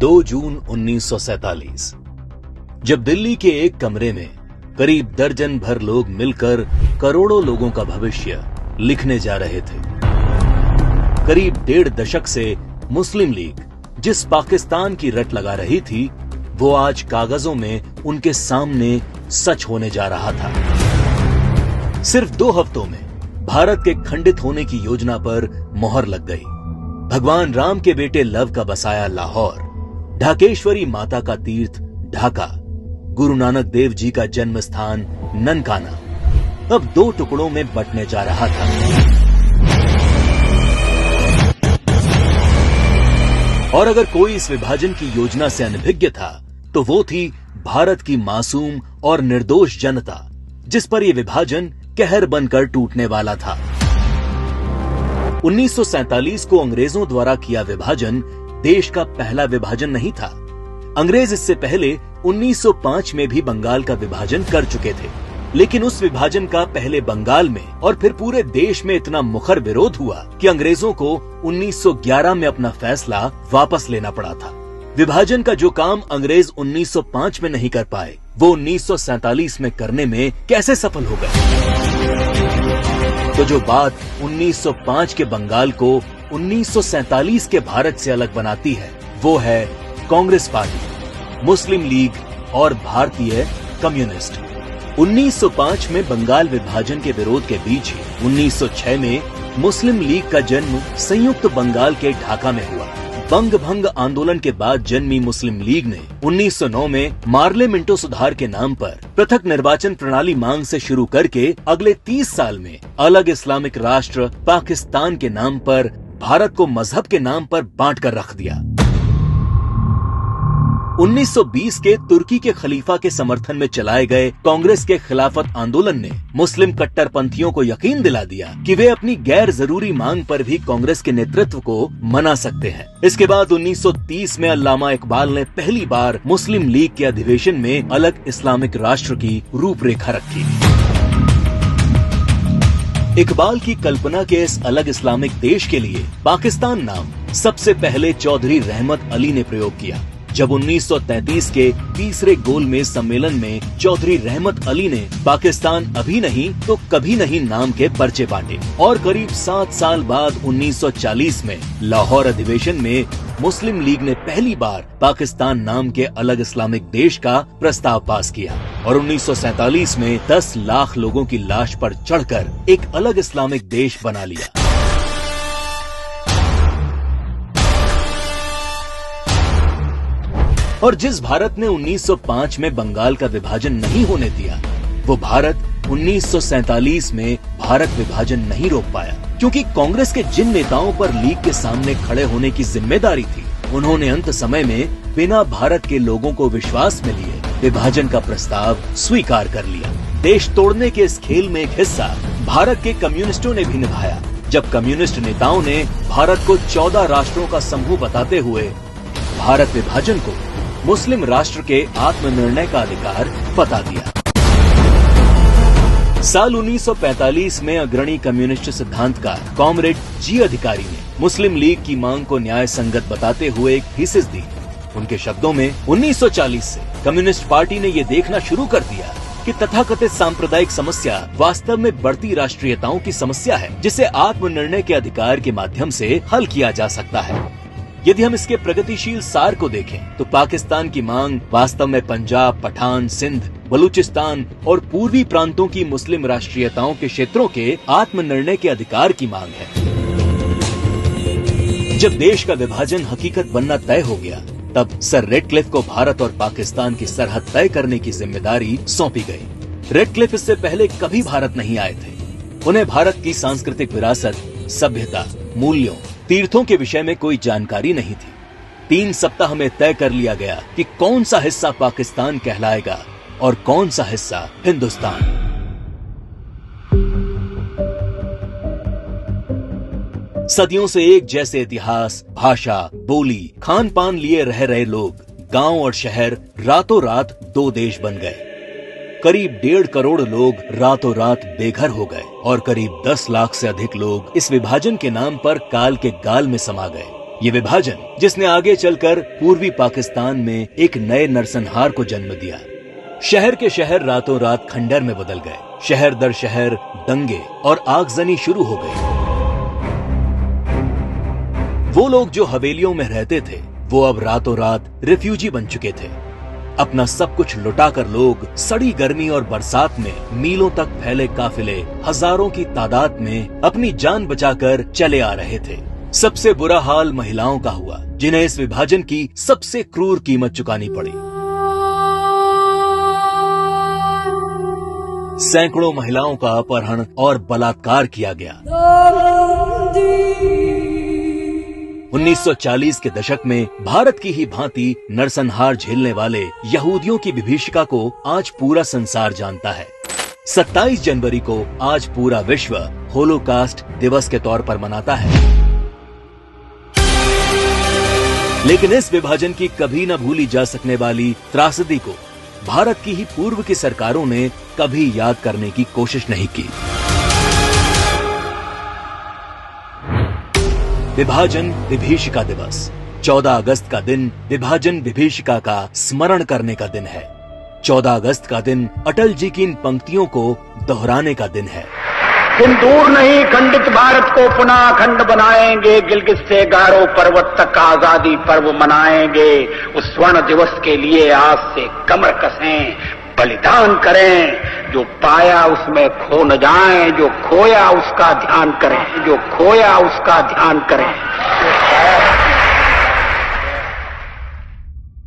2 जून 1947 जब दिल्ली के एक कमरे में करीब दर्जन भर लोग मिलकर करोड़ों लोगों का भविष्य लिखने जा रहे थे। करीब 1.5 दशक से मुस्लिम लीग जिस पाकिस्तान की रट लगा रही थी, वो आज कागजों में उनके सामने सच होने जा रहा था। सिर्फ 2 हफ्तों में भारत के खंडित होने की योजना पर मोहर लग गई। भगवान राम के बेटे लव का बसाया लाहौर, ढाकेश्वरी माता का तीर्थ ढाका, गुरु नानक देव जी का जन्म स्थान ननकाना अब 2 टुकड़ों में बंटने जा रहा था। और अगर कोई इस विभाजन की योजना से अनभिज्ञ था, तो वो थी भारत की मासूम और निर्दोष जनता, जिस पर यह विभाजन कहर बनकर टूटने वाला था। 1947 को अंग्रेजों द्वारा किया विभाजन देश का पहला विभाजन नहीं था। अंग्रेज इससे पहले 1905 में भी बंगाल का विभाजन कर चुके थे, लेकिन उस विभाजन का पहले बंगाल में और फिर पूरे देश में इतना मुखर विरोध हुआ कि अंग्रेजों को 1911 में अपना फैसला वापस लेना पड़ा था। विभाजन का जो काम अंग्रेज 1905 में नहीं कर पाए, वो 1947 में करने में कैसे सफल हो गए? तो जो बात 1905 के बंगाल को 1947 के भारत से अलग बनाती है, वो है कांग्रेस पार्टी, मुस्लिम लीग और भारतीय कम्युनिस्ट। 1905 में बंगाल विभाजन के विरोध के बीच ही 1906 में मुस्लिम लीग का जन्म संयुक्त बंगाल के ढाका में हुआ। बंग भंग आंदोलन के बाद जन्मी मुस्लिम लीग ने 1909 में मार्ले मिंटो सुधार के नाम पर पृथक निर्वाचन प्रणाली मांग से शुरू करके अगले 30 साल में अलग इस्लामिक राष्ट्र पाकिस्तान के नाम पर भारत को मजहब के नाम पर बांट कर रख दिया। 1920 के तुर्की के खलीफा के समर्थन में चलाए गए कांग्रेस के खिलाफत आंदोलन ने मुस्लिम कट्टरपंथियों को यकीन दिला दिया कि वे अपनी गैर जरूरी मांग पर भी कांग्रेस के नेतृत्व को मना सकते हैं। इसके बाद 1930 में अल्लामा इकबाल ने पहली बार मुस्लिम लीग के अधिवेशन में अलग इस्लामिक राष्ट्र की रूपरेखा रखी। इकबाल की कल्पना के इस अलग इस्लामिक देश के लिए पाकिस्तान नाम सबसे पहले चौधरी रहमत अली ने प्रयोग किया। जब 1933 के तीसरे गोलमेज सम्मेलन में चौधरी रहमत अली ने पाकिस्तान अभी नहीं तो कभी नहीं नाम के पर्चे बांटे और करीब 7 साल बाद 1940 में लाहौर अधिवेशन में मुस्लिम लीग ने पहली बार पाकिस्तान नाम के अलग इस्लामिक देश का प्रस्ताव पास किया और 1947 में 10 लाख लोगों की लाश पर चढ़कर एक अलग इस्लामिक देश बना लिया। और जिस भारत ने 1905 में बंगाल का विभाजन नहीं होने दिया, वो भारत 1947 में भारत विभाजन नहीं रोक पाया, क्योंकि कांग्रेस के जिन नेताओं पर लीग के सामने खड़े होने की जिम्मेदारी थी, उन्होंने अंत समय में बिना भारत के लोगों को विश्वास में लिए विभाजन का प्रस्ताव स्वीकार कर लिया। देश तोड़ने के इस खेल में एक हिस्सा भारत के कम्युनिस्टों ने भी निभाया, जब कम्युनिस्ट नेताओं ने भारत को 14 राष्ट्रों का समूह बताते हुए भारत विभाजन को मुस्लिम राष्ट्र के आत्मनिर्णय का अधिकार बता दिया। साल 1945 में अग्रणी कम्युनिस्ट सिद्धांतकार कॉमरेड जी अधिकारी ने मुस्लिम लीग की मांग को न्याय संगत बताते हुए एक थीसिस दी। उनके शब्दों में 1940 से कम्युनिस्ट पार्टी ने ये देखना शुरू कर दिया कि तथाकथित सांप्रदायिक समस्या वास्तव में बढ़ती राष्ट्रीयताओं की समस्या है, जिसे आत्मनिर्णय के अधिकार के माध्यम से हल किया जा सकता है। यदि हम इसके प्रगतिशील सार को देखें, तो पाकिस्तान की मांग वास्तव में पंजाब, पठान, सिंध, बलूचिस्तान और पूर्वी प्रांतों की मुस्लिम राष्ट्रीयताओं के क्षेत्रों के आत्मनिर्णय के अधिकार की मांग है। जब देश का विभाजन हकीकत बनना तय हो गया, तब सर रेडक्लिफ को भारत और पाकिस्तान की सरहद तय करने की जिम्मेदारी सौंपी गई। रेडक्लिफ इससे पहले कभी भारत नहीं आए थे। उन्हें भारत की सांस्कृतिक विरासत, सभ्यता, मूल्यों, तीर्थों के विषय में कोई जानकारी नहीं थी। 3 सप्ताह में तय कर लिया गया कि कौन सा हिस्सा पाकिस्तान कहलाएगा और कौन सा हिस्सा हिंदुस्तान। सदियों से एक जैसे इतिहास, भाषा, बोली, खान पान लिए रह रहे लोग, गांव और शहर रातों रात 2 देश बन गए। करीब 1.5 करोड़ लोग रातों रात बेघर हो गए और करीब 10 लाख से अधिक लोग इस विभाजन के नाम पर काल के गाल में समा गए। ये विभाजन जिसने आगे चलकर पूर्वी पाकिस्तान में एक नए नरसंहार को जन्म दिया। शहर के शहर रातों रात खंडर में बदल गए। शहर दर शहर दंगे और आगजनी शुरू हो गई। वो लोग जो हवेलियों में रहते थे वो अब रातों रात रिफ्यूजी बन चुके थे। अपना सब कुछ लुटाकर लोग सड़ी गर्मी और बरसात में मीलों तक फैले काफिले हजारों की तादाद में अपनी जान बचाकर चले आ रहे थे। सबसे बुरा हाल महिलाओं का हुआ, जिन्हें इस विभाजन की सबसे क्रूर कीमत चुकानी पड़ी। सैकड़ों महिलाओं का अपहरण और बलात्कार किया गया। 1940 के दशक में भारत की ही भांति नरसंहार झेलने वाले यहूदियों की विभीषिका को आज पूरा संसार जानता है। 27 जनवरी को आज पूरा विश्व होलोकास्ट दिवस के तौर पर मनाता है। लेकिन इस विभाजन की कभी न भूली जा सकने वाली त्रासदी को भारत की ही पूर्व की सरकारों ने कभी याद करने की कोशिश नहीं की। विभाजन विभीषिका दिवस 14 अगस्त का दिन विभाजन विभीषिका का स्मरण करने का दिन है। 14 अगस्त का दिन अटल जी की इन पंक्तियों को दोहराने का दिन है। दिन दूर नहीं, खंडित भारत को पुनः अखंड बनाएंगे। गिलगित से गारो पर्वत तक आजादी पर्व मनाएंगे। उस स्वर्ण दिवस के लिए आज से कमर कसें, बलिदान करें। जो पाया उसमें खो न जाएं, जो खोया उसका ध्यान करें, जो खोया उसका ध्यान करें।